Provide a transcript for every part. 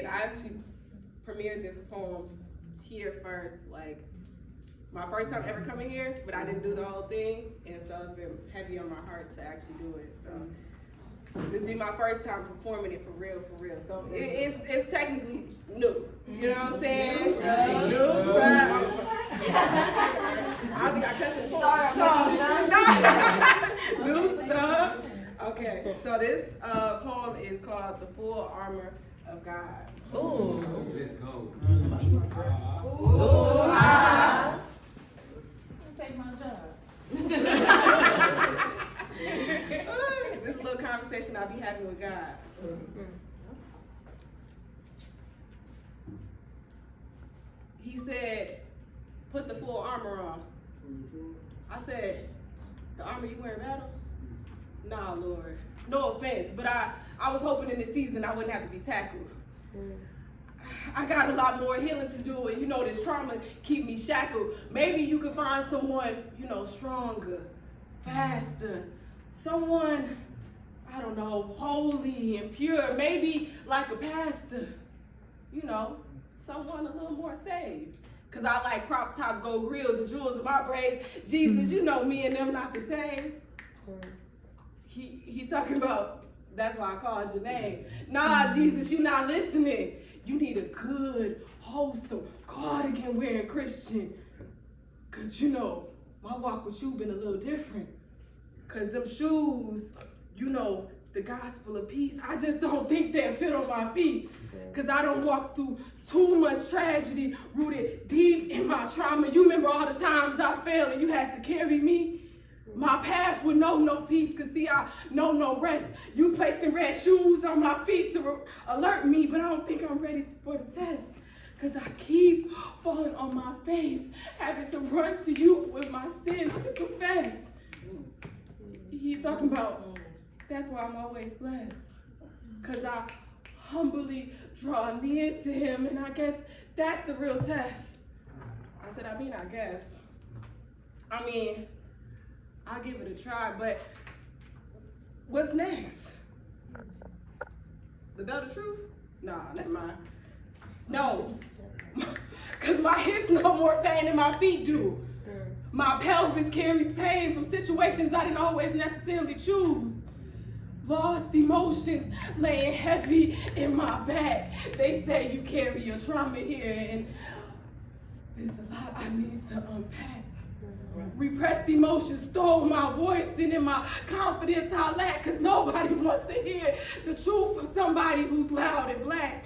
I actually premiered this poem here first, like my first time ever coming here, but I didn't do the whole thing, and so it's been heavy on my heart to actually do it. So this will be my first time performing it for real. So it's technically new. You know what I'm saying? New stuff. I think I cussed it. New stuff. Okay, so this poem is called "The Full Armor of God." Ooh. Let's go. Ooh, ah. Take my job. This little conversation I'll be having with God. He said, "Put the full armor on." I said, "The armor you wear in battle?" Nah, Lord. No offense, but I was hoping in this season I wouldn't have to be tackled. I got a lot more healing to do, and this trauma keep me shackled. Maybe you could find someone, stronger, faster, someone, I don't know, holy and pure, maybe like a pastor, someone a little more saved. Cause I like crop tops, gold grills, and jewels in my braids. Jesus, me and them not the same. He talking about, that's why I called your name. Nah, Jesus, you not listening. You need a good, wholesome, cardigan wearing Christian. Cause my walk with you been a little different. Cause them shoes, the gospel of peace, I just don't think they fit on my feet. Cause I don't walk through too much tragedy rooted deep in my trauma. You remember all the times I fell and you had to carry me? My path would know no peace, cause see, I know no rest. You placing red shoes on my feet to alert me, but I don't think I'm ready for the test. Cause I keep falling on my face, having to run to you with my sins to confess. He's talking about, that's why I'm always blessed. Cause I humbly draw near to him, and I guess that's the real test. I said, I guess. I'll give it a try, but what's next? The belt of truth? Nah, never mind. No, cause my hips know more pain than my feet do. My pelvis carries pain from situations I didn't always necessarily choose. Lost emotions laying heavy in my back. They say you carry your trauma here, and there's a lot I need to unpack. Repressed emotions stole my voice, and in my confidence I lack, cause nobody wants to hear the truth of somebody who's loud and black.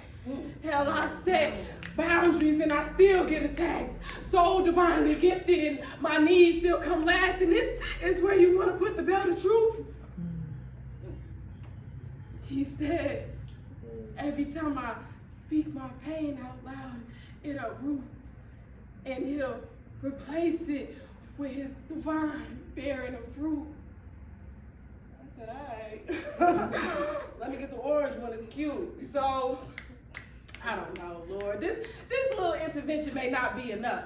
Hell, I set boundaries and I still get attacked. So divinely gifted and my needs still come last, and this is where you want to put the belt of truth? He said, every time I speak my pain out loud, it uproots, and he'll replace it with his divine bearing of fruit. I said, all right. Let me get the orange one, it's cute. So, I don't know, Lord. This little intervention may not be enough.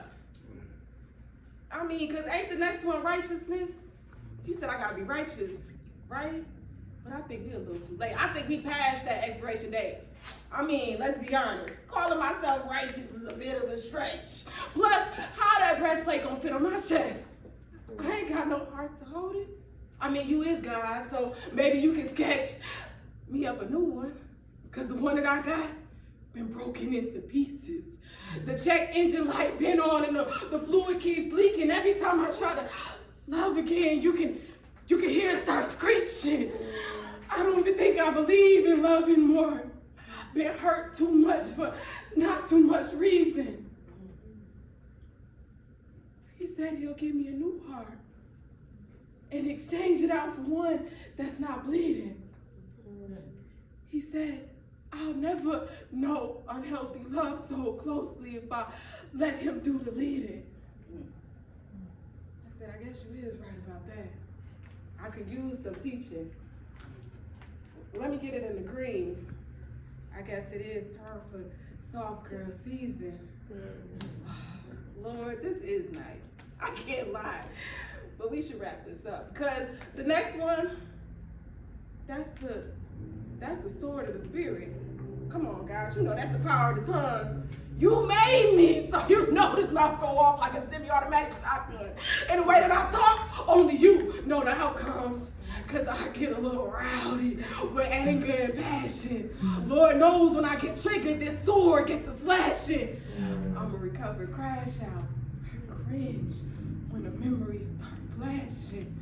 Cause ain't the next one righteousness? You said I gotta be righteous, right? But I think we're a little too late. I think we passed that expiration date. Let's be honest. Calling myself righteous is a bit of a stretch. Plus, how that breastplate gonna fit on my chest? I ain't got no heart to hold it. You is God, so maybe you can sketch me up a new one. Cause the one that I got been broken into pieces. The check engine light been on and the fluid keeps leaking. Every time I try to love again, you can hear it start screeching. I don't even think I believe in love anymore. Been hurt too much for not too much reason. He said he'll give me a new heart and exchange it out for one that's not bleeding. He said, I'll never know unhealthy love so closely if I let him do the leading. I said, I guess you is right about that. I could use some teaching. Let me get it in the green. I guess it is time for soft girl season. Lord, this is nice. I can't lie. But we should wrap this up, because the next one, that's the sword of the spirit. Come on, God. You know that's the power of the tongue. You made me, so you know this mouth go off like a semi-automatic shotgun. And the way that I talk, only you know the outcomes. Because I get a little rowdy with anger and passion. Lord knows when I get triggered, this sword get the slashing. I'm a recovered crash out. I cringe when the memories start flashing.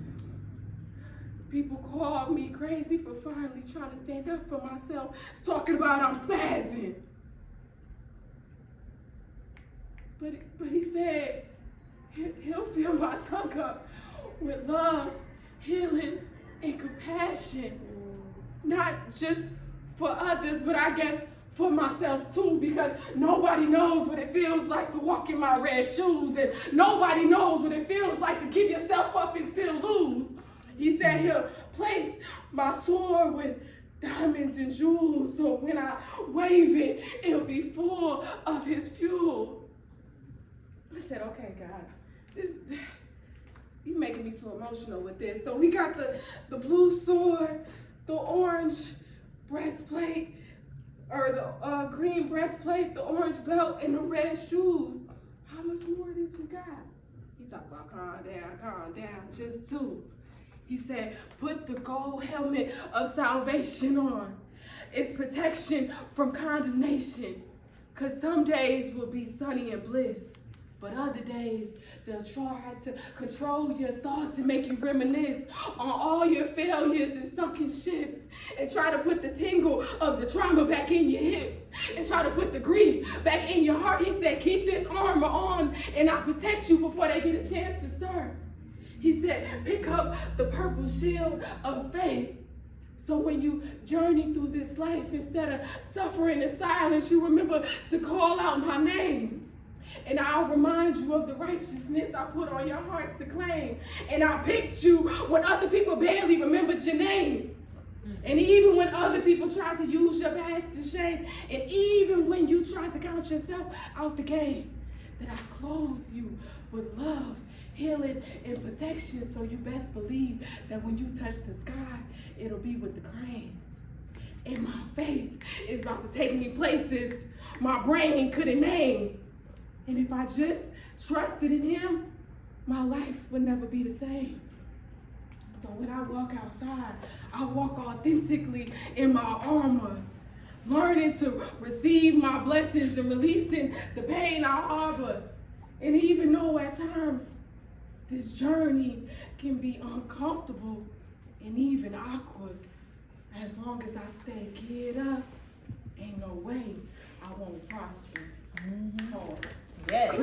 People call me crazy for finally trying to stand up for myself, talking about I'm spazzing. But he said he'll fill my tongue up with love, healing, and compassion. Not just for others, but I guess for myself too, because nobody knows what it feels like to walk in my red shoes, and nobody knows what it feels like to give yourself up and still lose. He said he'll place my sword with diamonds and jewels, so when I wave it, it'll be full of his fuel. I said, okay, God, you're making me too emotional with this. So we got the blue sword, the orange breastplate, or the green breastplate, the orange belt, and the red shoes. How much more of this we got? He talked about calm down, just two. He said, put the gold helmet of salvation on. It's protection from condemnation. Because some days will be sunny and bliss. But other days, they'll try to control your thoughts and make you reminisce on all your failures and sunken ships, and try to put the tingle of the trauma back in your hips, and try to put the grief back in your heart. He said, keep this armor on and I'll protect you before they get a chance to stir. He said, pick up the purple shield of faith. So when you journey through this life, instead of suffering in silence, you remember to call out my name. And I'll remind you of the righteousness I put on your heart to claim. And I picked you when other people barely remembered your name. And even when other people try to use your past to shame, and even when you try to count yourself out the game, that I clothed you with love, healing, and protection. So you best believe that when you touch the sky, it'll be with the cranes. And my faith is about to take me places my brain couldn't name. And if I just trusted in him, my life would never be the same. So when I walk outside, I walk authentically in my armor, learning to receive my blessings and releasing the pain I harbor. And even though at times this journey can be uncomfortable and even awkward, as long as I stay geared up, ain't no way I won't prosper. Yes.